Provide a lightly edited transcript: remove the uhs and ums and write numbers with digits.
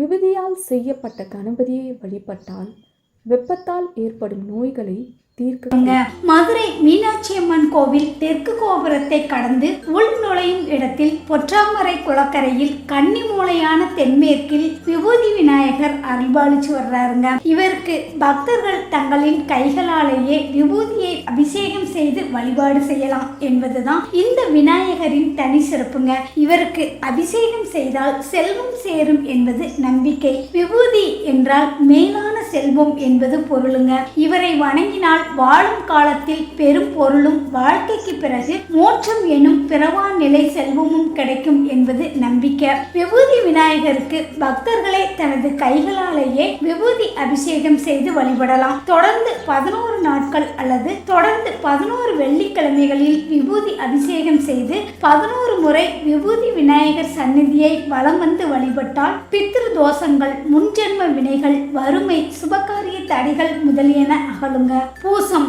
விபூதியால் செய்யப்பட்ட கணபதியை வழிபட்டால் வெப்பத்தால் ஏற்படும் நோய்களை தீர்க்க. மதுரை மீனாட்சி அம்மன் கோவில் தெற்கு கோபுரத்தை கடந்து உள் நுழையும் இடத்தில் பொற்றாமரை குளக்கரையில் கன்னிமூலையான தென்மேற்கில் விபூதி விநாயகர் அருள்பாலிச்சு வர்றாருங்க. இவருக்கு பக்தர்கள் தங்களின் கைகளாலேயே விபூதியை அபிஷேகம் செய்து வழிபாடு செய்யலாம் என்பதுதான் இந்த விநாயகரின் தனி சிறப்புங்க. இவருக்கு அபிஷேகம் செய்தால் செல்வம் சேரும் என்பது நம்பிக்கை. விபூதி என்றால் மேலான செல்வம் என்பது பொருளுங்க. இவரை வணங்கினால் வாழும் காலத்தில் பெரும் பொருளும் வாழ்க்கைக்கு பிறகு மோட்சம் எனும் பிறவா நிலை செல்வமும் கிடைக்கும் என்பது நம்பிக்கை. விபூதி விநாயகருக்கு பக்தர்களே தனது கைகளாலேயே விபூதி அபிஷேகம் செய்து வழிபடலாம். தொடர்ந்து 11 நாட்கள் அல்லது தொடர்ந்து 11 வெள்ளிக்கிழமைகளில் விபூதி அபிஷேகம் செய்து 11 முறை விபூதி விநாயகர் சந்நிதியை வலம் வந்து வழிபட்டால் பித்ரு தோஷங்கள், முன்ஜென்ம வினைகள், வறுமை, சுபகாரிய தடைகள் முதலியன அகலுங்க. பூசம்